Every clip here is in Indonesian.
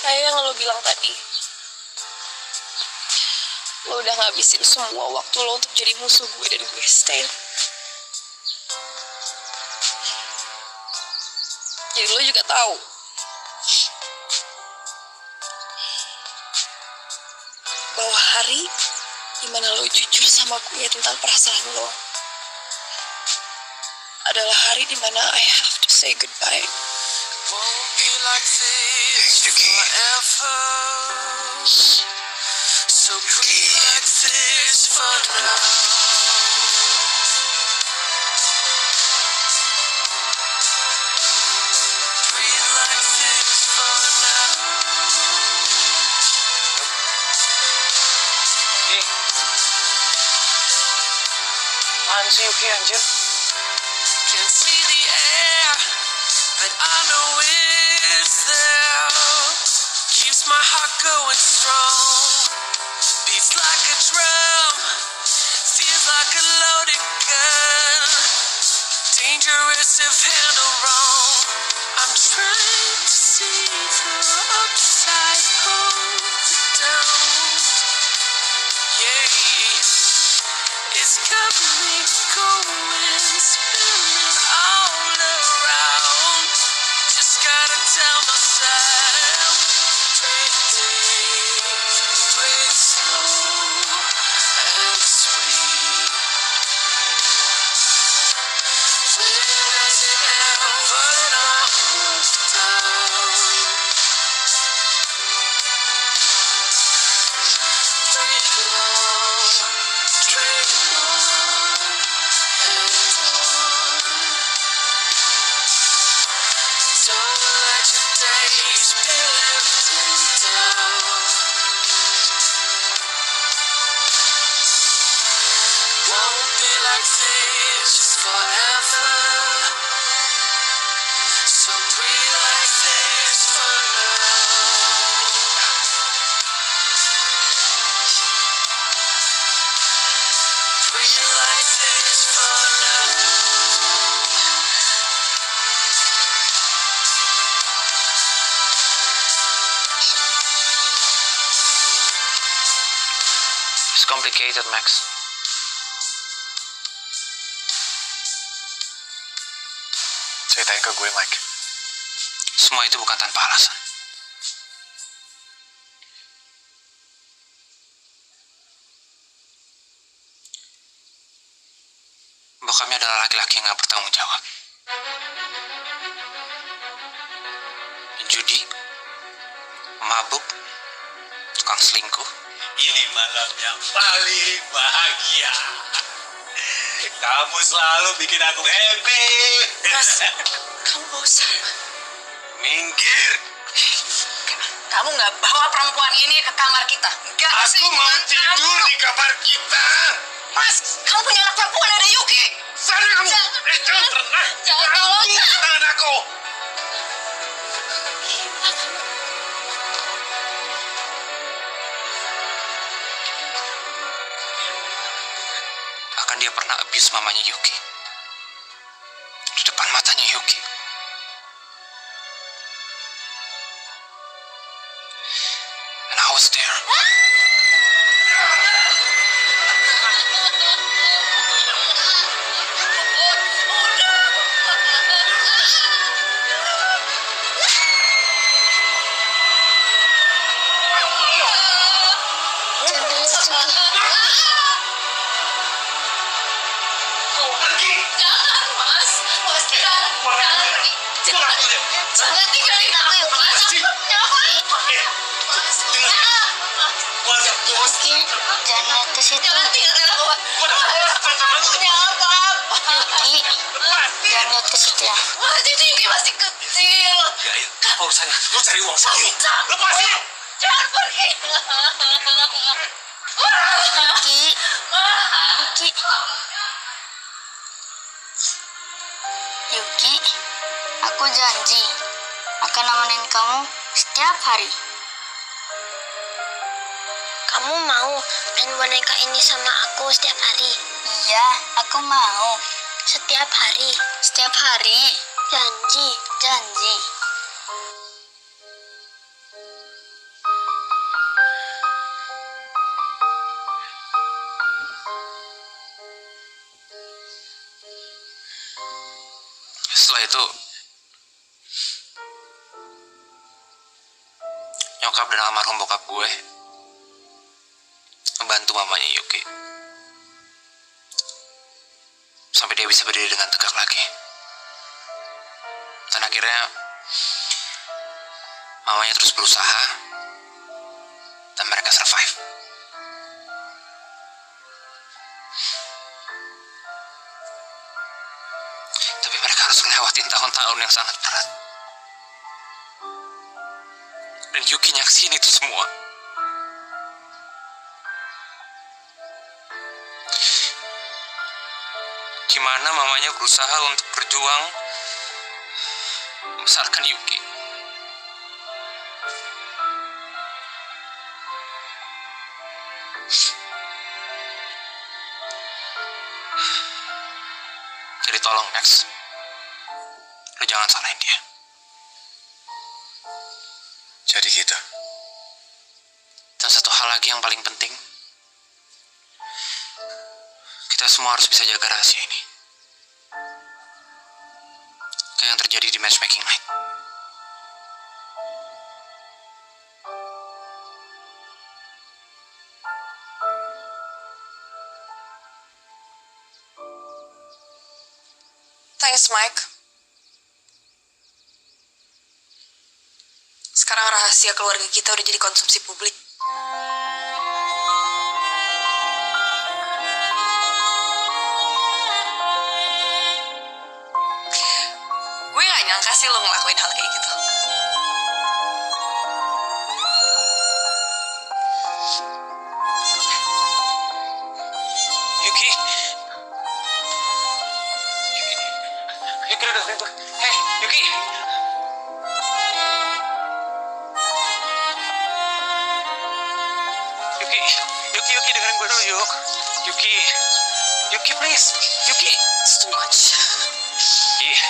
Kayak yang lo bilang tadi, lo udah ngabisin semua waktu lo untuk jadi musuh gue dan gue stay. Jadi lo juga tahu bahwa hari dimana lo jujur sama gue tentang perasaan lo adalah hari dimana I have to say goodbye. Won't be like this forever. So breathe like this for now. Breathe like this for now. Apaan sih Yuki anjir? Can't see the air, but I know it's there. Keeps my heart going strong. Beats like a drum. Feels like a loaded gun. Dangerous if handled wrong. I'm trying to see the upside of the down. Yeah, it's got me going, spinning all around. Just gotta tell myself, breathe deep, breathe slow and sweet. When does it ever not move down? Breathe long, drink on and on. Don't let your days be lifted down. Won't be like this forever. So breathe like this for now. Breathe like this for now. It's complicated, Max. Ceritain ke gue, Mike. Semua itu bukan tanpa alasan. Bokapnya adalah laki-laki yang gak bertanggung jawab. Judi, mabuk, tukang selingkuh. Ini malam yang paling bahagia. Kamu selalu bikin aku happy. Mas, kamu gak usah. Minggir. Kamu nggak bawa perempuan ini ke kamar kita? Nggak sih? Aku mau tidur di kamar kita. Mas, kamu punya anak perempuan ada Yuki. Sana kamu. Jangan pernah. Jangan, tolong, Rangkul tangan aku. Bahkan dia pernah abuse mamanya Yuki. Di depan matanya Yuki. And I was there. Kau pergi. Jangan, Mas. Mas, jangan. Jangan pergi. Jangan tinggalin aku, Mas. Mas, Dengar. Masa bos. Jangan ke situ. jangan tinggalin aku, Mas. Aku punya apa-apa. Yuki, Lepas. jangan lihat ke situ ya. Mas, itu Yuki masih kecil. Ya, apa urusannya? Lu cari uang sendiri. Jangan. Lepasin. Jangan pergi. Yuki, Yuki, Yuki, aku janji akan nemenin kamu setiap hari. Kamu mau main boneka ini sama aku setiap hari? Iya, aku mau. Setiap hari? Setiap hari. Janji. Janji. setelah itu nyokap dan almarhum bokap gue membantu mamanya Yuki sampai dia bisa berdiri dengan tegak lagi. Dan akhirnya mamanya terus berusaha dan mereka survive. Tapi mereka harus ngelewatin tahun-tahun yang sangat berat. Dan Yuki nyaksin itu semua. Gimana mamanya berusaha untuk berjuang membesarkan Yuki. Jadi tolong Max, lu jangan salahin dia. Jadi gitu. Dan satu hal lagi yang paling penting, kita semua harus bisa jaga rahasia ini. Kayak yang terjadi di matchmaking night. Thanks, Mike. Sekarang rahasia keluarga kita udah jadi konsumsi publik. Gue gak nyangka sih lo ngelakuin hal kayak gitu. Yuki. Yuki udah dengerin gue. Hey, Yuki. Yuki dengerin gue dulu, Yuk. Yuki please. Yuki. It's too much. Yuki.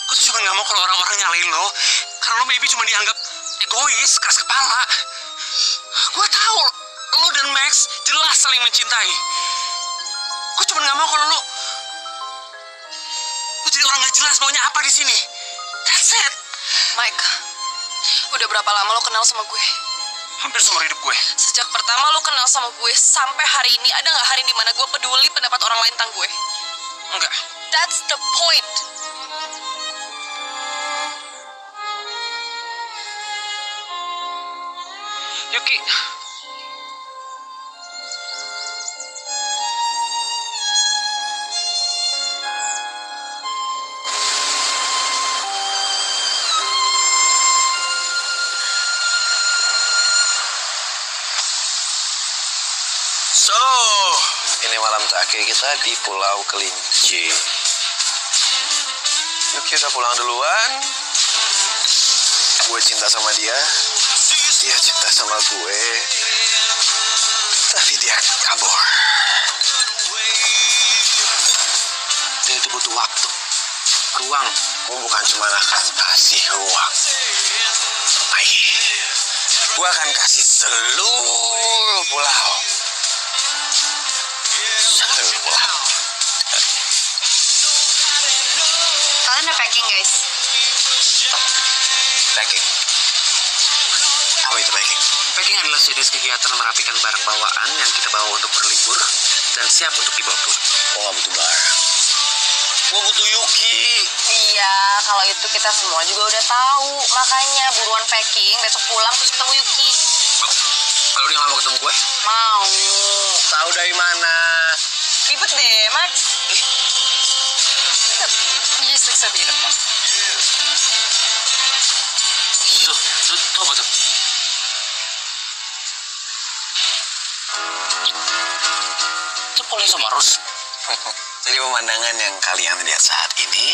Gue tuh cuma gak mau kalau orang-orang nyalain lo. Karena lo maybe cuma dianggap egois, keras kepala. Gue tahu lo dan Max jelas saling mencintai. Gue cuma gak mau kalau lo jadi orang gak jelas maunya apa di sini. That's it. Mike, udah berapa lama lo kenal sama gue? Hampir seumur hidup gue. Sejak pertama lo kenal sama gue sampai hari ini, ada gak hari dimana gue peduli pendapat orang lain tentang gue? Enggak. That's the point. Yuki. So, ini malam terakhir kita di Pulau Kelinci. Yuki udah pulang duluan. Gue cinta sama dia cinta sama gue. Tapi dia kabur. Dan itu butuh waktu, ruang. Gue bukan cuma akan kasih ruang. Gue akan kasih seluruh pulau. Seluruh pulau. Kalian udah packing, guys? Packing. Apa itu packing? Packing adalah sejenis kegiatan merapikan barang bawaan yang kita bawa untuk berlibur dan siap untuk dibawa pulang. Gue gak butuh barang. Gue butuh Yuki. Iya, kalau itu kita semua juga udah tahu. Makanya buruan packing, besok pulang terus ketemu Yuki. Kalau dia gak mau ketemu gue? Mau. Tahu dari mana? Ribet deh, Max. Yes, looks so beautiful. Tuh apa tuh? Itu Pauline sama Rose. Jadi pemandangan yang kalian lihat saat ini,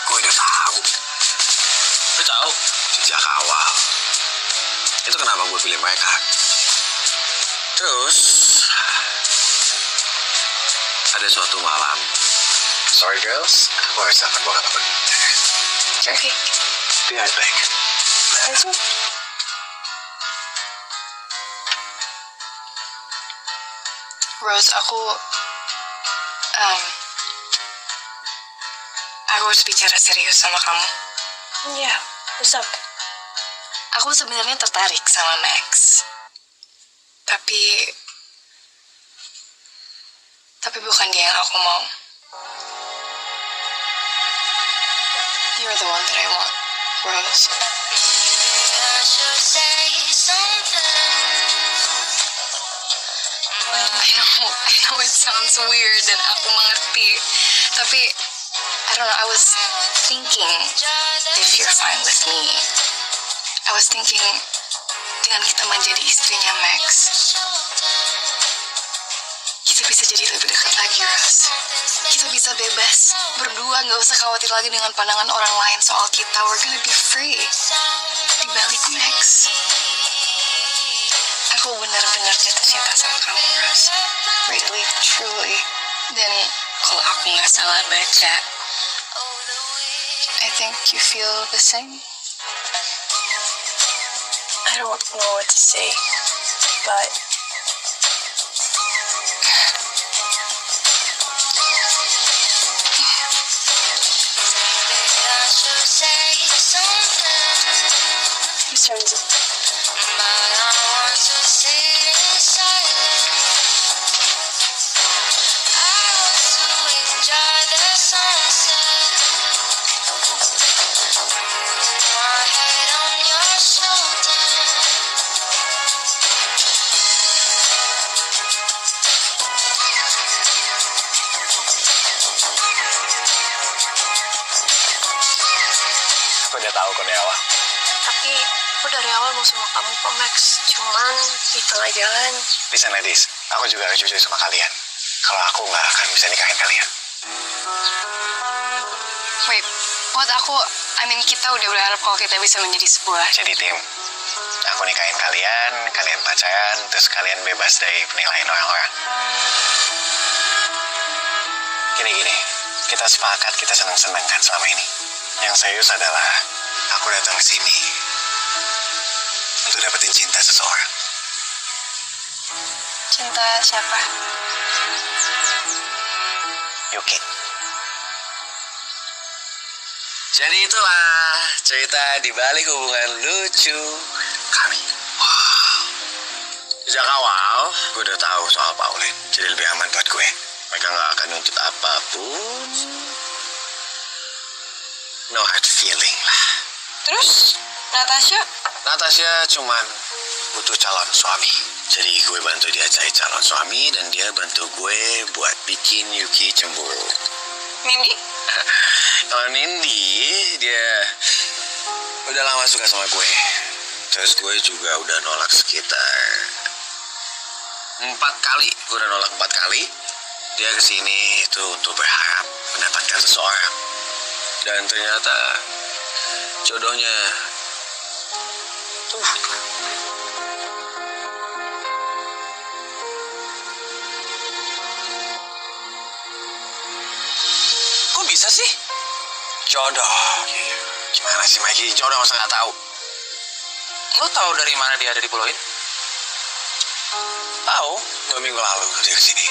gue udah tahu. Lu tahu? Sejak awal. Itu kenapa gue pilih mereka. Terus, ada suatu malam. Sorry girls, aku harus telepon bokap aku. Oke. Be right back. Rose, aku harus bicara serius sama kamu. Iya, what's up? Aku sebenarnya tertarik sama Max. Tapi bukan dia yang aku mau. You're the one that I want, Rose. I know it sounds weird dan aku mengerti. Tapi, I don't know, I was thinking if you're fine with me. I was thinking dengan kita menjadi istrinya Max, kita bisa jadi lebih dekat lagi, Rose. Kita bisa bebas, berdua, gak usah khawatir lagi dengan pandangan orang lain soal kita. We're gonna be free. Di balik Max, aku benar-benar jatuh cinta sama kamu, Rose. Really, truly. Dan kalau aku gak salah baca, I think you feel the same. I don't know what to say, but Mr. Rizzo. Aku udah tahu kok dari awal. Tapi aku dari awal mau sama kamu kok, Max. Cuman di tengah jalan. Listen ladies, aku juga harus jujur sama kalian. Kalau aku nggak akan bisa nikahin kalian. Wait, buat aku, kita udah berharap kalau kita bisa menjadi sebuah. Jadi tim, aku nikahin kalian, kalian pacaran, terus kalian bebas dari penilaian orang-orang. Gini, kita sepakat kita senang-senang kan selama ini. Yang serius adalah aku datang ke sini untuk dapetin cinta seseorang. Cinta siapa? Yuki. Jadi itulah cerita di balik hubungan lucu kami. Wow. Sejak awal, gue udah tahu soal Pauline. Jadi lebih aman buat gue. Mereka gak akan nuntut apapun. No hard feeling lah. Terus, Natasha cuman butuh calon suami. Jadi gue bantu dia cari calon suami dan dia bantu gue buat bikin Yuki cemburu. Mindy? Kalau Nindi, dia udah lama suka sama gue. Terus gue juga udah nolak sekitar 4 kali. Gue udah nolak 4 kali. Dia kesini itu untuk berharap mendapatkan seseorang. Dan ternyata jodohnya kok bisa sih? Jodoh. Gimana sih Mikey? Jodoh masa nggak tahu? Lo tahu dari mana dia ada di pulau ini? Tahu, 2 minggu lalu dia kesini.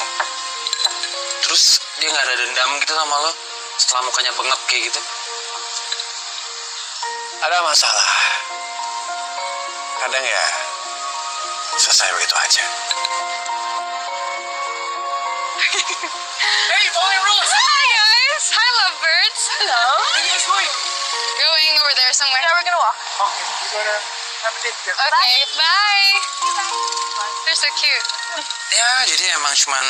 Terus dia nggak ada dendam gitu sama lo setelah mukanya bengap kayak gitu? Ada masalah. Kadang ya selesai begitu aja. Hey, Pauline Rose! Hi guys! Hi lovebirds! Hello! Where are you guys going? Going over there somewhere. Yeah, we're gonna walk. Okay, we're gonna have a date here. Okay, bye! They're so cute. Ya, jadi emang cuman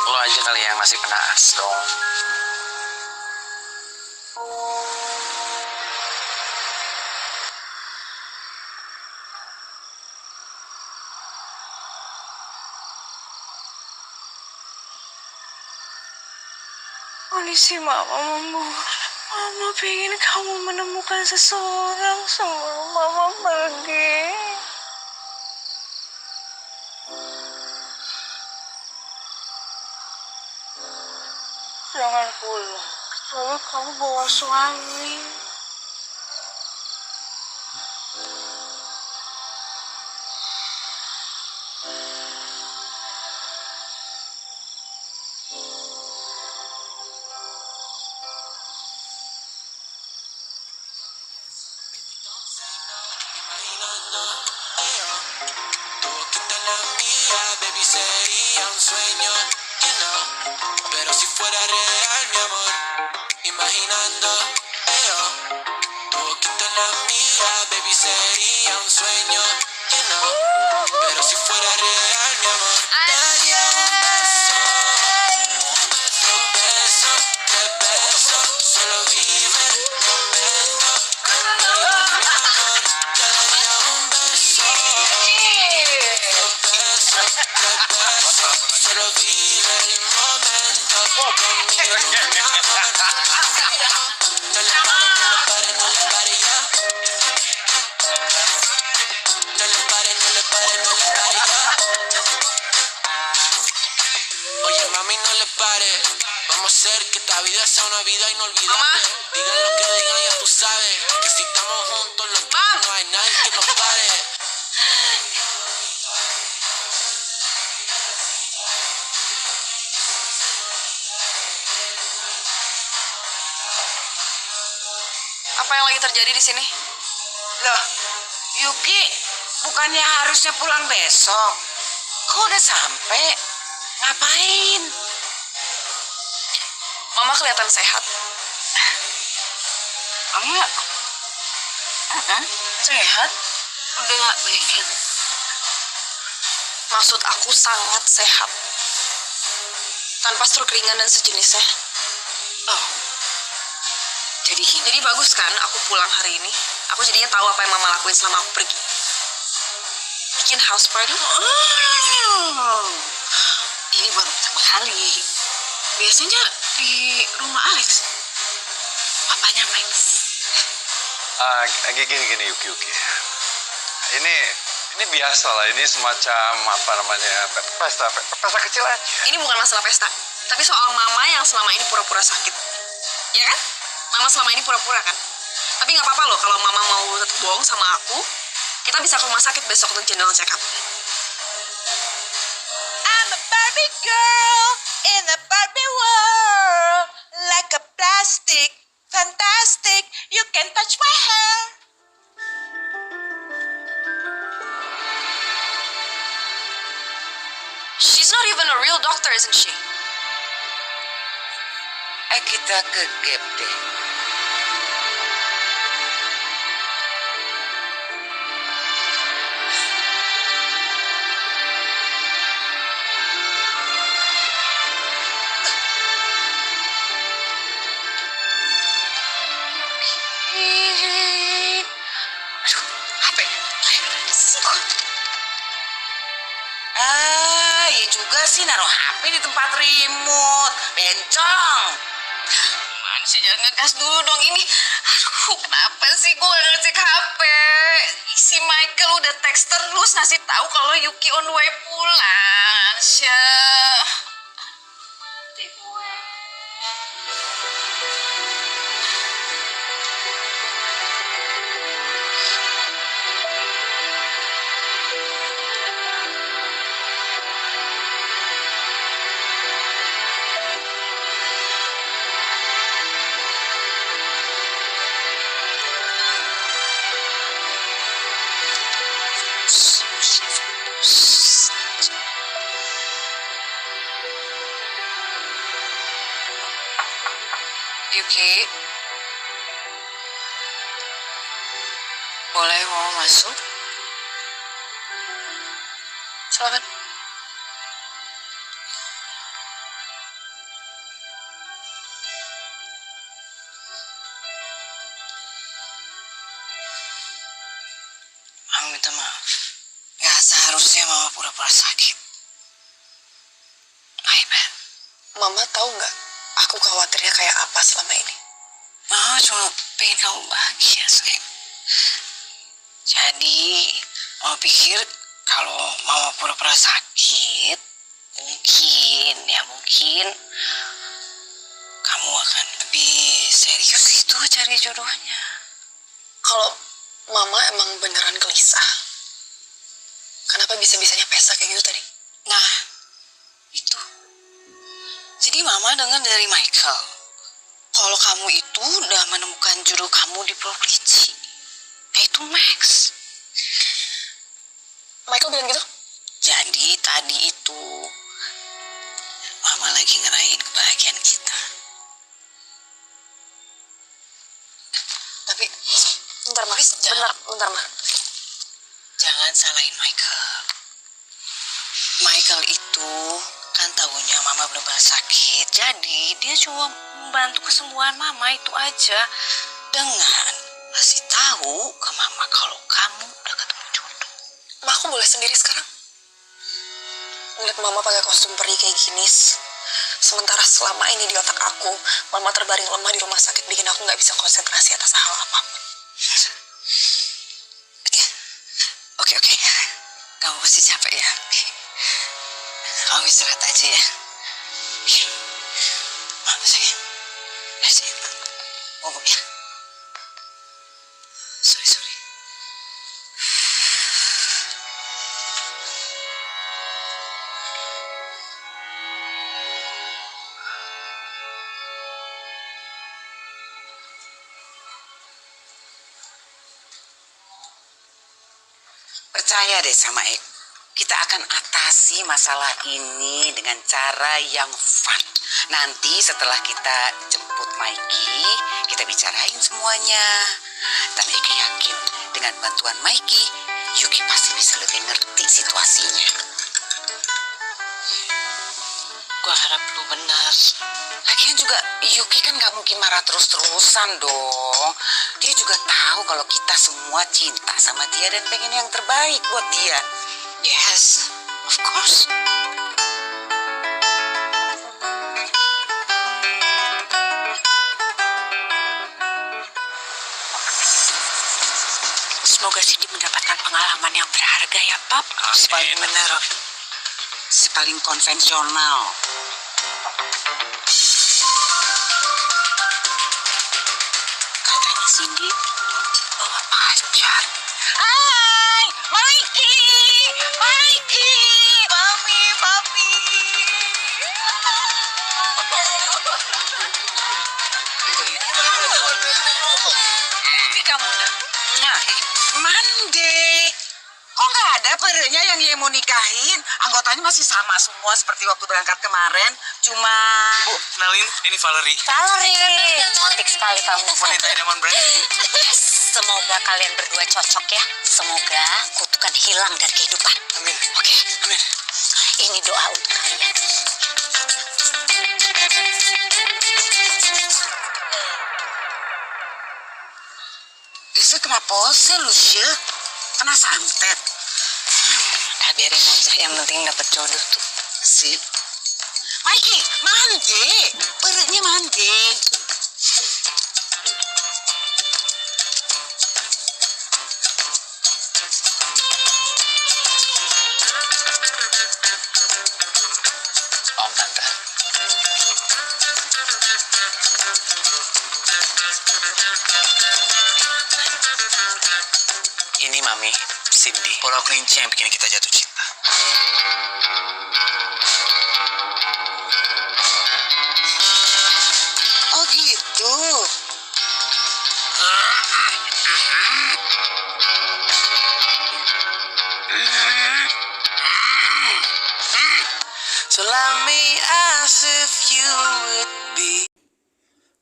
lo aja kali yang masih kena dong. Kondisi mama memburuk. Mama pengen kamu menemukan seseorang sebelum mama pergi. Jangan pulang, kecuali kamu bawa suami. si fuera real, mi amor. Imaginando, tu boquita en la mía, baby, sería un sueño, you know. Pero si fuera real, mi amor, te daría un beso, dos besos, tres besos. Solo vive el momento conmigo, mi amor. Te daría un beso, dos besos, tres besos. Solo vive el momento conmigo, mi amor. No le pare, no le pare, no le pare ya. No le pare, no le pare, no le pare ya. Oye, mami, no le pare. Vamos a hacer que esta vida sea una vida inolvidable. Mamá. Digan lo que digan, ya tú sabes que si estamos juntos los dos, Mam. no hay nadie que nos pare. Apa yang lagi terjadi di sini? Loh, Yuki, bukannya harusnya pulang besok? Kok udah sampai? Ngapain? Mama kelihatan sehat. Mama, sehat? Udah baikan. Maksud aku sangat sehat. Tanpa stroke ringan dan sejenisnya. Oh, Jadi bagus kan aku pulang hari ini. Aku jadinya tahu apa yang Mama lakuin selama aku pergi. Bikin house party. oh, ini baru pertama kali. Biasanya di rumah Alex. Papanya Max. Gini Yuki. Ini biasa lah, ini semacam apa namanya pesta kecil aja. Ini bukan masalah pesta, tapi soal Mama yang selama ini pura-pura sakit. Ya kan? Mama selama ini pura-pura kan? Tapi nggak apa-apa loh kalau Mama mau tetap bohong sama aku. Kita bisa ke rumah sakit besok untuk general check up. I'm a Barbie girl in a Barbie world. Like a plastic, fantastic. You can touch my hair. She's not even a real doctor, isn't she? Kita ke gap deh. Aduh, HP. Iya juga sih naruh HP di tempat remote. Bencong. Mana sih, jangan ngegas dulu dong ini. Aduh, kenapa sih gue gak ngecek HP? Si Michael udah teks terus ngasih tahu kalau Yuki on the way pulang. Syah. Yuki, boleh mau masuk? Silakan. Mama minta maaf. Gak seharusnya Mama pura-pura sakit. My bad. Mama tahu nggak? Aku khawatirnya kayak apa selama ini. Mama cuma pengen kamu bahagia, sayang. Jadi, Mama pikir kalau Mama pura-pura sakit, mungkin kamu akan lebih serius gitu cari jodohnya. Kalau Mama emang beneran gelisah, kenapa bisa-bisanya pesta kayak gitu tadi? Nah, itu. Jadi Mama dengar dari Michael, kalau kamu itu udah menemukan jodoh kamu di Pulau Kerinci, yaitu Max. Michael bilang gitu? Jadi tadi itu Mama Mama lagi ngerayain kebahagiaan kita. Tapi Bentar, Ma. Please, jangan. Bentar, Ma. Jangan salahin Michael. Michael itu kan tahunya Mama benar-benar sakit. Jadi dia cuma membantu kesembuhan Mama, itu aja. Dengan kasih tahu ke Mama kalau kamu udah ketemu jodoh. Ma, aku boleh sendiri sekarang? Ngeliat Mama pakai kostum peri kayak gini. Sementara selama ini di otak aku, Mama terbaring lemah di rumah sakit bikin aku nggak bisa konsentrasi atas hal apapun. Oke. Kamu pasti capek ya? Kamu istirahat aja ya. Mama sayang. Sayang. Ngomong ya. Sorry. Percaya deh sama Ek. Kita akan atasi masalah ini dengan cara yang fun. Nanti setelah kita jemput Mikey, kita bicarain semuanya. Dan Eka yakin dengan bantuan Mikey, Yuki pasti bisa lebih ngerti situasinya. Gua harap lu benar. Lagian juga Yuki kan gak mungkin marah terus-terusan dong. Dia juga tahu kalau kita semua cinta sama dia dan pengen yang terbaik buat dia. Yes, of course. Semoga Cindy mendapatkan pengalaman yang berharga ya, Pap. Paling bener, si paling konvensional. Katanya Cindy bawa pacar. Hai, Mikey, papi. Ini kamu nak. Nah, Mande. Kok nggak ada perenya yang dia mau nikahin? Anggotanya masih sama semua seperti waktu berangkat kemarin. Cuma... Bu, kenalin, ini Valerie. Valerie, cantik sekali kamu. Wanita idaman brand. Semoga kalian berdua cocok ya. Semoga kutukan hilang dari kehidupan. Amin. Oke, Amin. ini doa untuk kalian. Bisa kena pose lu, Syah. Kena santet. Udah biarin aja, yang penting dapat jodoh tuh. Si. Mikey, mandi. Perutnya mandi. Om, Tante. Ini Mami, Cindy. Pulau kelinci yang bikin kita jatuh cinta. Oh gitu. So love me as if you would be.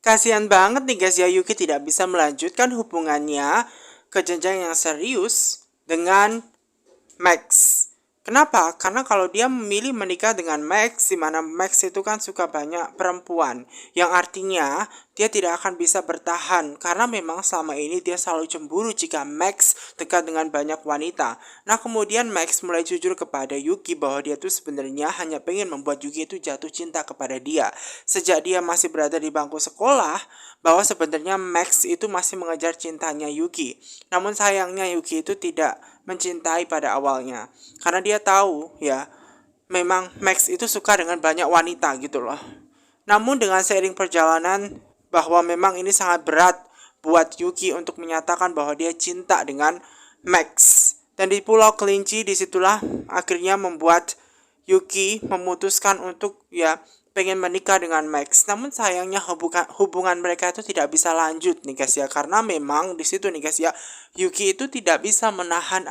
Kasihan banget nih guys ya, Yuki tidak bisa melanjutkan hubungannya ke jenjang yang serius dengan Max. Kenapa? Karena kalau dia memilih menikah dengan Max, di mana Max itu kan suka banyak perempuan, yang artinya dia tidak akan bisa bertahan karena memang selama ini dia selalu cemburu jika Max dekat dengan banyak wanita. Nah, kemudian Max mulai jujur kepada Yuki bahwa dia tuh sebenarnya hanya pengen membuat Yuki itu jatuh cinta kepada dia. Sejak dia masih berada di bangku sekolah, bahwa sebenarnya Max itu masih mengejar cintanya Yuki. Namun sayangnya Yuki itu tidak mencintai pada awalnya. Karena dia tahu ya, memang Max itu suka dengan banyak wanita gitu loh. Namun dengan seiring perjalanan, bahwa memang ini sangat berat buat Yuki untuk menyatakan bahwa dia cinta dengan Max. Dan di Pulau Kelinci disitulah akhirnya membuat Yuki memutuskan untuk ya pengen menikah dengan Max. Namun sayangnya hubungan mereka itu tidak bisa lanjut nih guys ya, karena memang di situ nih guys ya, Yuki itu tidak bisa menahan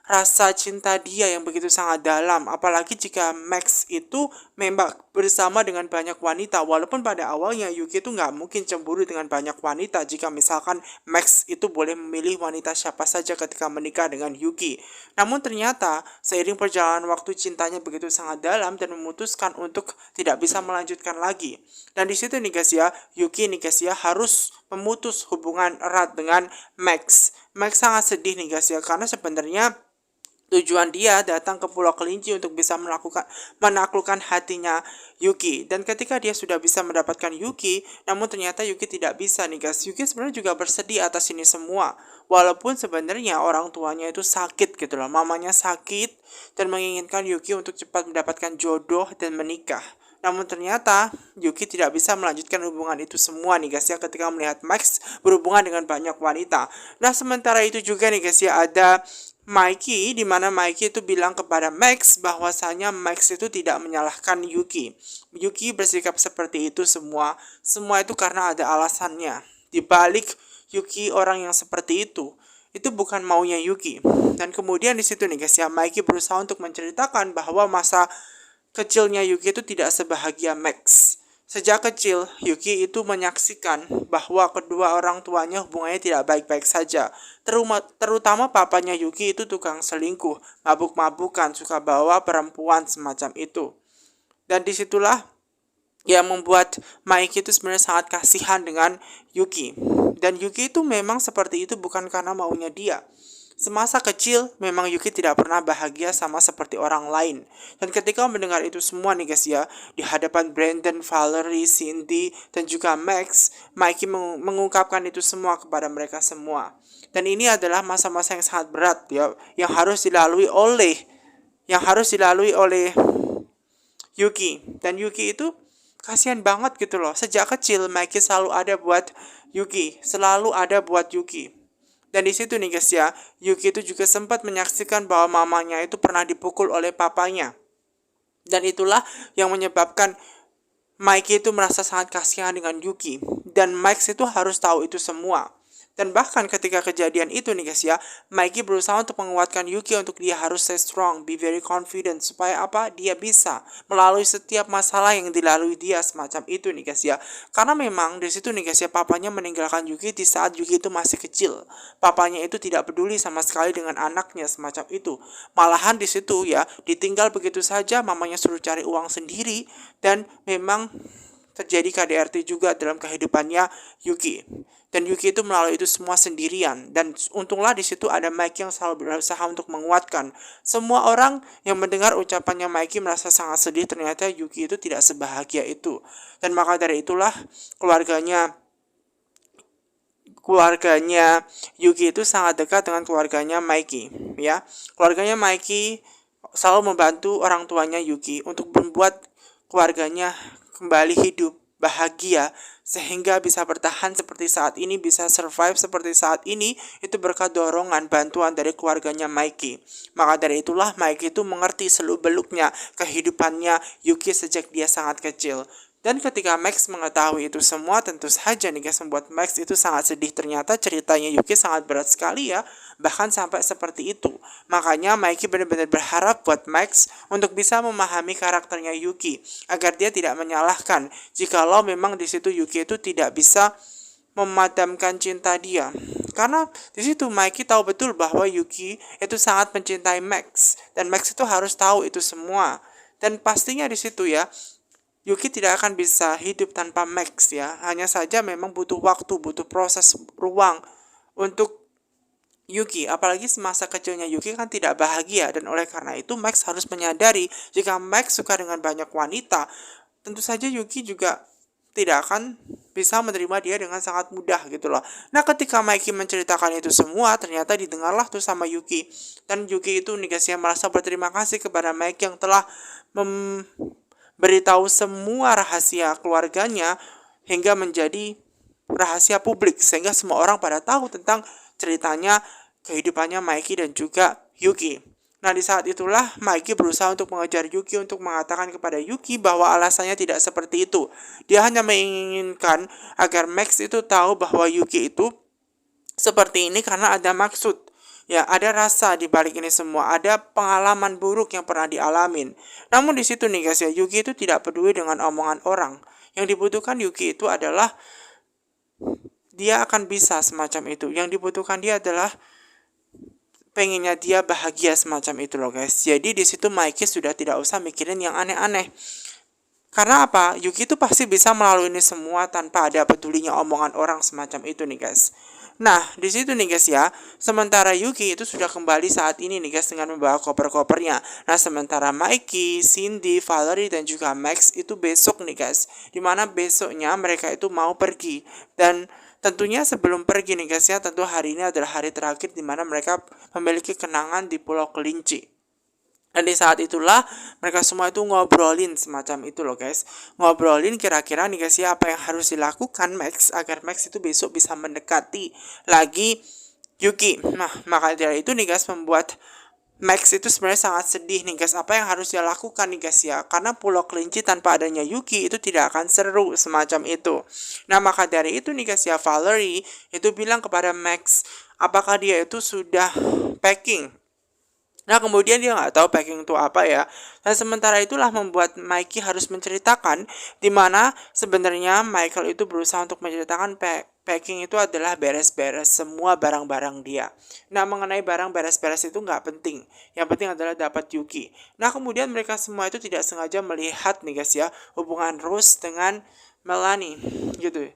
rasa cinta dia yang begitu sangat dalam. Apalagi jika Max itu memang bersama dengan banyak wanita. Walaupun pada awalnya Yuki itu nggak mungkin cemburu dengan banyak wanita jika misalkan Max itu boleh memilih wanita siapa saja ketika menikah dengan Yuki. Namun ternyata seiring perjalanan waktu cintanya begitu sangat dalam dan memutuskan untuk tidak bisa melanjutkan lagi. Dan di situ nih guys ya, Yuki nih guys ya harus memutus hubungan erat dengan Max. Max sangat sedih nih guys ya, karena sebenarnya tujuan dia datang ke Pulau Kelinci untuk bisa menaklukkan hatinya Yuki. Dan ketika dia sudah bisa mendapatkan Yuki, namun ternyata Yuki tidak bisa nih guys. Yuki sebenarnya juga bersedih atas ini semua. Walaupun sebenarnya orang tuanya itu sakit gitu loh. Mamanya sakit dan menginginkan Yuki untuk cepat mendapatkan jodoh dan menikah. Namun ternyata Yuki tidak bisa melanjutkan hubungan itu semua nih guys ya, ketika melihat Max berhubungan dengan banyak wanita. Nah sementara itu juga nih guys ya, ada Mikey, di mana Mikey itu bilang kepada Max bahwasanya Max itu tidak menyalahkan Yuki. Yuki bersikap seperti itu semua itu karena ada alasannya. Di balik Yuki orang yang seperti itu bukan maunya Yuki. Dan kemudian di situ nih guys ya, Mikey berusaha untuk menceritakan bahwa masa kecilnya Yuki itu tidak sebahagia Max. Sejak kecil, Yuki itu menyaksikan bahwa kedua orang tuanya hubungannya tidak baik-baik saja. Terutama papanya Yuki itu tukang selingkuh, mabuk-mabukan, suka bawa perempuan semacam itu. Dan disitulah yang membuat Mikey itu sebenarnya sangat kasihan dengan Yuki. Dan Yuki itu memang seperti itu bukan karena maunya dia. Semasa kecil, memang Yuki tidak pernah bahagia sama seperti orang lain. Dan ketika mendengar itu semua nih guys ya, di hadapan Brandon, Valerie, Cindy, dan juga Max, Mikey mengungkapkan itu semua kepada mereka semua. Dan ini adalah masa-masa yang sangat berat ya, yang harus dilalui oleh Yuki. Dan Yuki itu kasihan banget gitu loh. Sejak kecil, Mikey selalu ada buat Yuki. Dan di situ nih guys ya, Yuki itu juga sempat menyaksikan bahwa mamanya itu pernah dipukul oleh papanya. Dan itulah yang menyebabkan Mikey itu merasa sangat kasihan dengan Yuki. Dan Max itu harus tahu itu semua. Dan bahkan ketika kejadian itu nih guys ya, Mikey berusaha untuk menguatkan Yuki untuk dia harus stay strong, be very confident, supaya apa? Dia bisa melalui setiap masalah yang dilalui dia semacam itu nih guys ya. Karena memang di situ nih guys ya, papanya meninggalkan Yuki di saat Yuki itu masih kecil. Papanya itu tidak peduli sama sekali dengan anaknya semacam itu. Malahan di situ ya, ditinggal begitu saja, mamanya suruh cari uang sendiri, dan memang terjadi KDRT juga dalam kehidupannya Yuki. Dan Yuki itu melalui itu semua sendirian. Dan untunglah di situ ada Mikey yang selalu berusaha untuk menguatkan. Semua orang yang mendengar ucapannya Mikey merasa sangat sedih, ternyata Yuki itu tidak sebahagia itu. Dan maka dari itulah keluarganya Yuki itu sangat dekat dengan keluarganya Mikey ya. Keluarganya Mikey selalu membantu orang tuanya Yuki untuk membuat keluarganya kembali hidup bahagia sehingga bisa bertahan seperti saat ini, bisa survive seperti saat ini, itu berkat dorongan bantuan dari keluarganya Mikey. Maka dari itulah Mikey itu mengerti seluk-beluknya kehidupannya Yuki sejak dia sangat kecil. Dan ketika Max mengetahui itu semua, tentu saja nih guys, membuat Max itu sangat sedih. Ternyata ceritanya Yuki sangat berat sekali ya, bahkan sampai seperti itu. Makanya Mikey benar-benar berharap buat Max untuk bisa memahami karakternya Yuki, agar dia tidak menyalahkan jikalau memang di situ Yuki itu tidak bisa memadamkan cinta dia. Karena di situ Mikey tahu betul bahwa Yuki itu sangat mencintai Max, dan Max itu harus tahu itu semua. Dan pastinya di situ ya, Yuki tidak akan bisa hidup tanpa Max ya. Hanya saja memang butuh waktu, butuh proses ruang untuk Yuki. Apalagi semasa kecilnya Yuki kan tidak bahagia. Dan oleh karena itu Max harus menyadari jika Max suka dengan banyak wanita, tentu saja Yuki juga tidak akan bisa menerima dia dengan sangat mudah gitu loh. Nah ketika Mikey menceritakan itu semua, ternyata didengarlah tuh sama Yuki. Dan Yuki itu nih guys ya, merasa berterima kasih kepada Mikey yang telah beritahu semua rahasia keluarganya hingga menjadi rahasia publik, sehingga semua orang pada tahu tentang ceritanya kehidupannya Mikey dan juga Yuki. Nah di saat itulah Mikey berusaha untuk mengejar Yuki, untuk mengatakan kepada Yuki bahwa alasannya tidak seperti itu. Dia hanya menginginkan agar Max itu tahu bahwa Yuki itu seperti ini karena ada maksud. Ya, ada rasa di balik ini semua, ada pengalaman buruk yang pernah dialamin. Namun di situ nih guys ya, Yuki itu tidak peduli dengan omongan orang. Yang dibutuhkan Yuki itu adalah dia akan bisa semacam itu. Yang dibutuhkan dia adalah pengennya dia bahagia semacam itu loh guys. Jadi di situ Mikey sudah tidak usah mikirin yang aneh-aneh. Karena apa? Yuki itu pasti bisa melalui ini semua tanpa ada pedulinya omongan orang semacam itu nih guys. Nah, di situ nih guys ya, sementara Yuki itu sudah kembali saat ini nih guys dengan membawa koper-kopernya. Nah, sementara Mikey, Cindy, Valerie, dan juga Max itu besok nih guys. Dimana besoknya mereka itu mau pergi. Dan tentunya sebelum pergi nih guys ya, tentu hari ini adalah hari terakhir dimana mereka memiliki kenangan di Pulau Kelinci. Dan di saat itulah mereka semua itu ngobrolin semacam itu loh guys. Ngobrolin kira-kira nih guys ya apa yang harus dilakukan Max agar Max itu besok bisa mendekati lagi Yuki. Nah maka dari itu nih guys membuat Max itu sebenarnya sangat sedih nih guys. Apa yang harus dia lakukan nih guys ya. Karena Pulau Kelinci tanpa adanya Yuki itu tidak akan seru semacam itu. Nah maka dari itu nih guys ya Valerie itu bilang kepada Max apakah dia itu sudah packing. Nah kemudian dia nggak tahu packing itu apa ya. Dan sementara itulah membuat Mikey harus menceritakan di mana sebenarnya Michael itu berusaha untuk menceritakan packing itu adalah beres-beres semua barang-barang dia. Nah mengenai barang beres-beres itu nggak penting. Yang penting adalah dapat Yuki. Nah kemudian mereka semua itu tidak sengaja melihat nih guys ya hubungan Rose dengan Melanie gitu.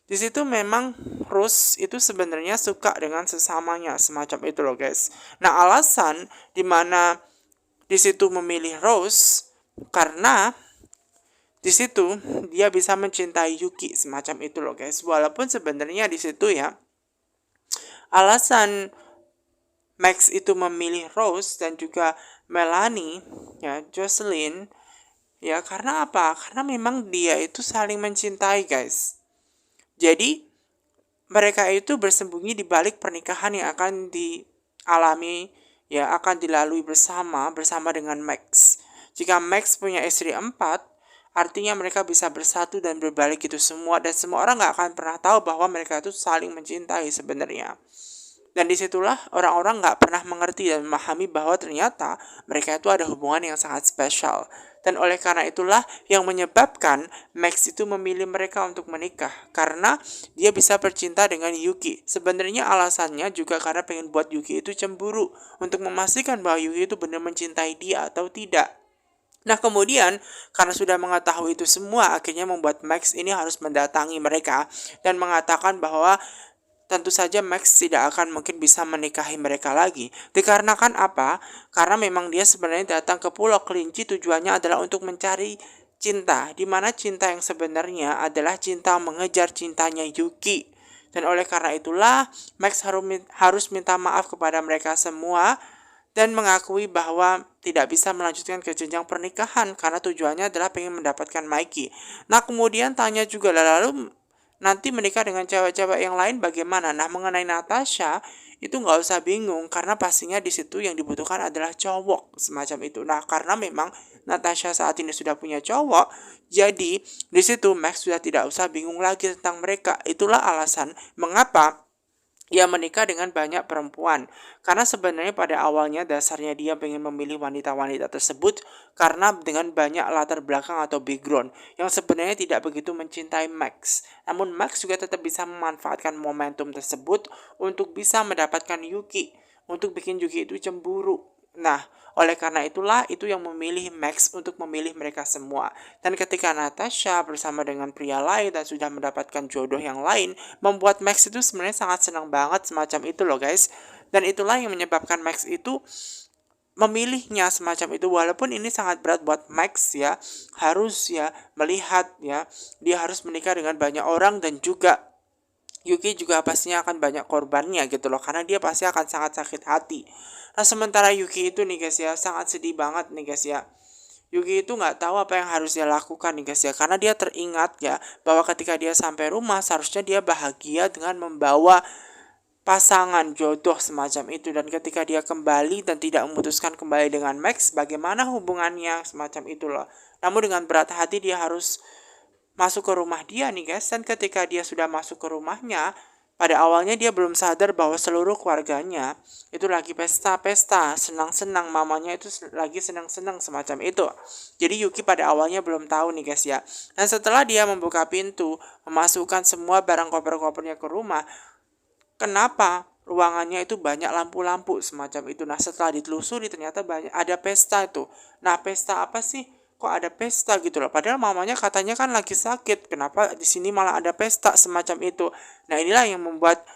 Di situ memang Rose itu sebenarnya suka dengan sesamanya semacam itu loh guys. Nah alasan dimana di situ memilih Rose karena di situ dia bisa mencintai Yuki semacam itu loh guys. Walaupun sebenarnya di situ ya alasan Max itu memilih Rose dan juga Melanie ya Jocelyn ya karena apa? Karena memang dia itu saling mencintai guys. Jadi mereka itu bersembunyi di balik pernikahan yang akan dialami ya akan dilalui bersama dengan Max. Jika Max punya istri 4, artinya mereka bisa bersatu dan berbalik itu semua dan semua orang nggak akan pernah tahu bahwa mereka itu saling mencintai sebenarnya. Dan disitulah orang-orang nggak pernah mengerti dan memahami bahwa ternyata mereka itu ada hubungan yang sangat spesial. Dan oleh karena itulah yang menyebabkan Max itu memilih mereka untuk menikah. Karena dia bisa bercinta dengan Yuki. Sebenarnya alasannya juga karena pengen buat Yuki itu cemburu. Untuk memastikan bahwa Yuki itu benar mencintai dia atau tidak. Nah kemudian karena sudah mengetahui itu semua akhirnya membuat Max ini harus mendatangi mereka. Dan mengatakan bahwa tentu saja Max tidak akan mungkin bisa menikahi mereka lagi. Dikarenakan apa? Karena memang dia sebenarnya datang ke Pulau Kelinci tujuannya adalah untuk mencari cinta. Dimana cinta yang sebenarnya adalah cinta mengejar cintanya Yuki. Dan oleh karena itulah Max harus minta maaf kepada mereka semua. Dan mengakui bahwa tidak bisa melanjutkan ke jenjang pernikahan. Karena tujuannya adalah pengen mendapatkan Mikey. Nah kemudian tanya juga lalu nanti menikah dengan cewek-cewek yang lain bagaimana? Nah mengenai Natasha itu nggak usah bingung karena pastinya di situ yang dibutuhkan adalah cowok semacam itu. Nah karena memang Natasha saat ini sudah punya cowok, jadi di situ Max sudah tidak usah bingung lagi tentang mereka. Itulah alasan mengapa ia menikah dengan banyak perempuan. Karena sebenarnya pada awalnya dasarnya dia pengen memilih wanita-wanita tersebut karena dengan banyak latar belakang atau background yang sebenarnya tidak begitu mencintai Max. Namun Max juga tetap bisa memanfaatkan momentum tersebut untuk bisa mendapatkan Yuki, untuk bikin Yuki itu cemburu. Nah, oleh karena itulah itu yang memilih Max untuk memilih mereka semua. Dan ketika Natasha bersama dengan pria lain dan sudah mendapatkan jodoh yang lain, membuat Max itu sebenarnya sangat senang banget semacam itu loh guys. Dan itulah yang menyebabkan Max itu memilihnya semacam itu. Walaupun ini sangat berat buat Max ya, harus ya melihat ya dia harus menikah dengan banyak orang dan juga Yuki juga pastinya akan banyak korbannya gitu loh karena dia pasti akan sangat sakit hati. Nah sementara Yuki itu nih guys ya sangat sedih banget nih guys ya. Yuki itu nggak tahu apa yang harus dia lakukan nih guys ya karena dia teringat ya bahwa ketika dia sampai rumah seharusnya dia bahagia dengan membawa pasangan jodoh semacam itu dan ketika dia kembali dan tidak memutuskan kembali dengan Max bagaimana hubungannya semacam itu loh. Namun dengan berat hati dia harus masuk ke rumah dia nih guys dan ketika dia sudah masuk ke rumahnya Pada awalnya dia belum sadar bahwa seluruh keluarganya itu lagi pesta-pesta, senang-senang, mamanya itu lagi senang-senang semacam itu. Jadi Yuki pada awalnya belum tahu nih guys ya. Dan setelah dia membuka pintu, memasukkan semua barang koper-kopernya ke rumah, kenapa ruangannya itu banyak lampu-lampu semacam itu. Nah setelah ditelusuri ternyata banyak ada pesta itu. Nah pesta apa sih? Kok ada pesta gitu loh. Padahal mamanya katanya kan lagi sakit. Kenapa di sini malah ada pesta semacam itu? Nah inilah yang membuat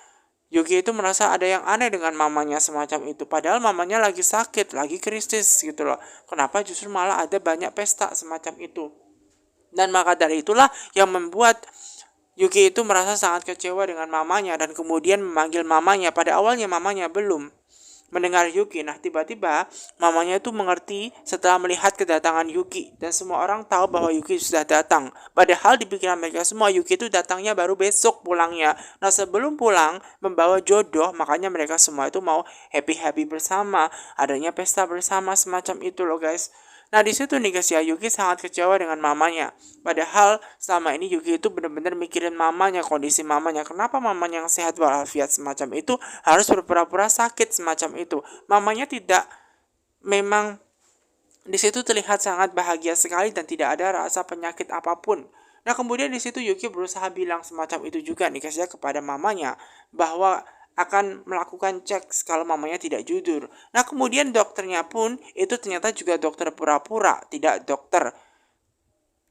Yuki itu merasa ada yang aneh dengan mamanya semacam itu. Padahal mamanya lagi sakit, lagi krisis gitu loh. Kenapa justru malah ada banyak pesta semacam itu? Dan maka dari itulah yang membuat Yuki itu merasa sangat kecewa dengan mamanya dan kemudian memanggil mamanya. Pada awalnya mamanya belum mendengar Yuki. Nah tiba-tiba mamanya itu mengerti setelah melihat kedatangan Yuki. Dan semua orang tahu bahwa Yuki sudah datang. Padahal di pikiran mereka semua Yuki itu datangnya baru besok pulangnya. Nah sebelum pulang membawa jodoh, makanya mereka semua itu mau happy-happy bersama. Adanya pesta bersama semacam itu loh guys. Nah di situ nih guys ya, Yuki sangat kecewa dengan mamanya. Padahal selama ini Yuki itu benar-benar mikirin mamanya, kondisi mamanya. Kenapa mamanya yang sehat walafiat semacam itu harus berpura-pura sakit semacam itu? Mamanya tidak, memang di situ terlihat sangat bahagia sekali dan tidak ada rasa penyakit apapun. Nah kemudian di situ Yuki berusaha bilang semacam itu juga nih guys ya kepada mamanya, bahwa akan melakukan cek kalau mamanya tidak jujur. Nah kemudian dokternya pun itu ternyata juga dokter pura-pura, tidak dokter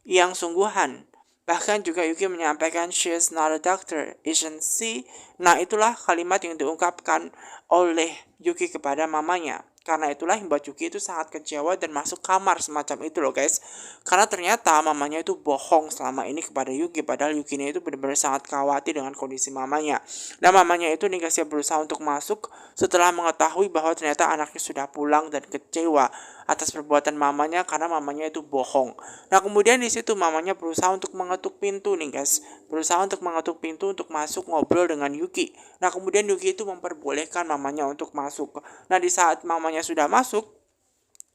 yang sungguhan. Bahkan juga Yuki menyampaikan she is not a doctor, isn't she? Nah itulah kalimat yang diungkapkan oleh Yuki kepada mamanya. Karena itulah yang membuat Yuki itu sangat kecewa dan masuk kamar semacam itu loh guys. Karena ternyata mamanya itu bohong selama ini kepada Yuki. Padahal Yuki ini itu benar-benar sangat khawatir dengan kondisi mamanya. Nah mamanya itu nih guys ya berusaha untuk masuk setelah mengetahui bahwa ternyata anaknya sudah pulang dan kecewa atas perbuatan mamanya karena mamanya itu bohong. Nah kemudian di situ mamanya berusaha untuk mengetuk pintu nih guys. Berusaha untuk mengetuk pintu untuk masuk ngobrol dengan Yuki. Nah kemudian Yuki itu memperbolehkan mamanya untuk masuk. Nah di saat mamanya sudah masuk,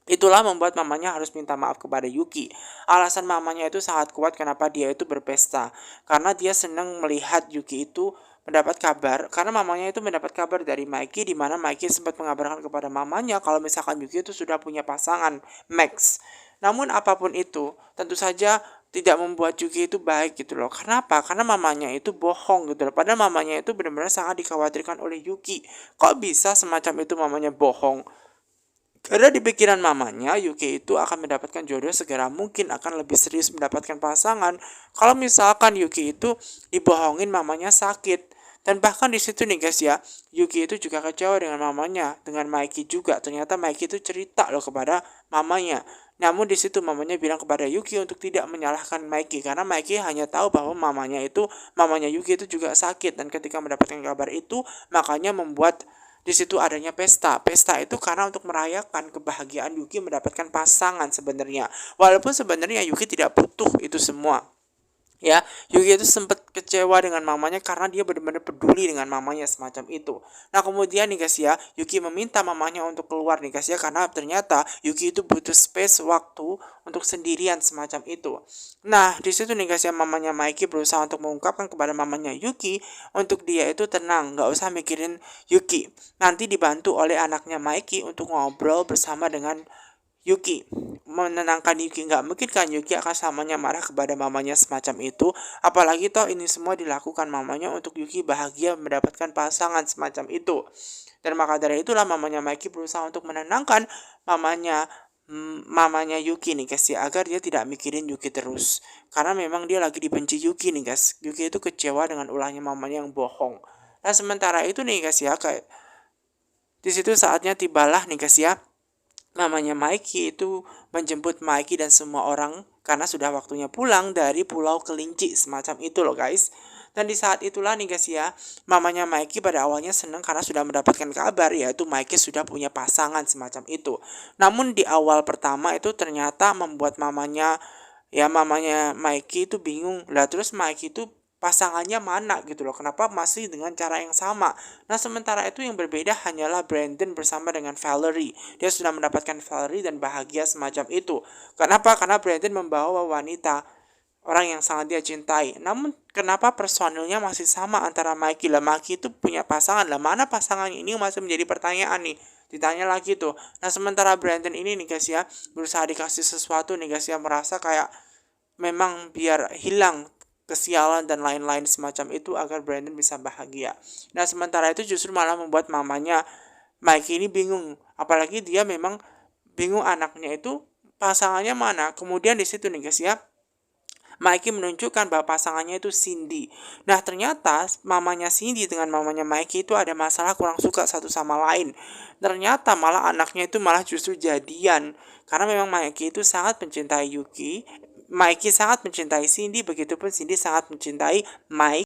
itulah membuat mamanya harus minta maaf kepada Yuki. Alasan mamanya itu sangat kuat kenapa dia itu berpesta. Karena dia senang melihat Yuki itu mendapat kabar, karena mamanya itu mendapat kabar dari Mikey, di mana Mikey sempat mengabarkan kepada mamanya kalau misalkan Yuki itu sudah punya pasangan, Max. Namun apapun itu, tentu saja tidak membuat Yuki itu baik gitu loh. Kenapa? Karena mamanya itu bohong gitu loh. Padahal mamanya itu benar-benar sangat dikhawatirkan oleh Yuki. Kok bisa semacam itu mamanya bohong? Karena di pikiran mamanya, Yuki itu akan mendapatkan jodoh segera mungkin, akan lebih serius mendapatkan pasangan. Kalau misalkan Yuki itu dibohongin mamanya sakit. Dan bahkan di situ nih guys ya, Yuki itu juga kecewa dengan mamanya, dengan Mikey juga. Ternyata Mikey itu cerita loh kepada mamanya. Namun di situ mamanya bilang kepada Yuki untuk tidak menyalahkan Mikey, karena Mikey hanya tahu bahwa mamanya Yuki itu juga sakit. Dan ketika mendapatkan kabar itu, makanya membuat di situ adanya pesta. Pesta itu karena untuk merayakan kebahagiaan Yuki mendapatkan pasangan sebenarnya. Walaupun sebenarnya Yuki tidak butuh itu semua. Ya, Yuki itu sempat kecewa dengan mamanya karena dia benar-benar peduli dengan mamanya semacam itu. Nah kemudian nih guys ya, Yuki meminta mamanya untuk keluar nih guys ya, karena ternyata Yuki itu butuh space, waktu untuk sendirian semacam itu. Nah di situ nih guys ya, mamanya Mikey berusaha untuk mengungkapkan kepada mamanya Yuki untuk dia itu tenang, nggak usah mikirin Yuki. Nanti dibantu oleh anaknya Mikey untuk ngobrol bersama dengan Yuki, menenangkan Yuki. Nggak mungkin kan Yuki akan selamanya marah kepada mamanya semacam itu. Apalagi toh ini semua dilakukan mamanya untuk Yuki bahagia mendapatkan pasangan semacam itu. Dan maka dari itulah mamanya Mikey berusaha untuk menenangkan mamanya Yuki nih guys ya, agar dia tidak mikirin Yuki terus. Karena memang dia lagi dibenci Yuki nih guys. Yuki itu kecewa dengan ulahnya mamanya yang bohong. Nah sementara itu nih guys ya, kayak di situ saatnya tibalah nih guys ya, namanya Mikey itu menjemput Mikey dan semua orang karena sudah waktunya pulang dari Pulau Kelinci semacam itu loh guys. Dan di saat itulah nih guys ya, mamanya Mikey pada awalnya senang karena sudah mendapatkan kabar yaitu Mikey sudah punya pasangan semacam itu. Namun di awal pertama itu ternyata membuat mamanya Mikey itu bingung. Lah terus Mikey itu pasangannya mana gitu loh, kenapa masih dengan cara yang sama. Nah sementara itu yang berbeda hanyalah Brandon bersama dengan Valerie. Dia sudah mendapatkan Valerie dan bahagia semacam itu. Kenapa? Karena Brandon membawa wanita orang yang sangat dia cintai. Namun kenapa personilnya masih sama antara Mikey lah? Mikey itu punya pasangan lah. Mana pasangannya? Ini masih menjadi pertanyaan nih. Ditanya lagi tuh. Nah sementara Brandon ini nih guys ya, berusaha dikasih sesuatu nih guys ya, merasa kayak memang biar hilang kesialan dan lain-lain semacam itu agar Brandon bisa bahagia. Nah sementara itu justru malah membuat mamanya Mikey ini bingung. Apalagi dia memang bingung anaknya itu pasangannya mana. Kemudian di situ nih guys ya, Mikey menunjukkan bahwa pasangannya itu Cindy. Nah ternyata mamanya Cindy dengan mamanya Mikey itu ada masalah kurang suka satu sama lain. Ternyata malah anaknya itu malah justru jadian. Karena memang Mikey itu sangat mencintai Yuki. Mikey sangat mencintai Cindy, begitupun Cindy sangat mencintai Mike.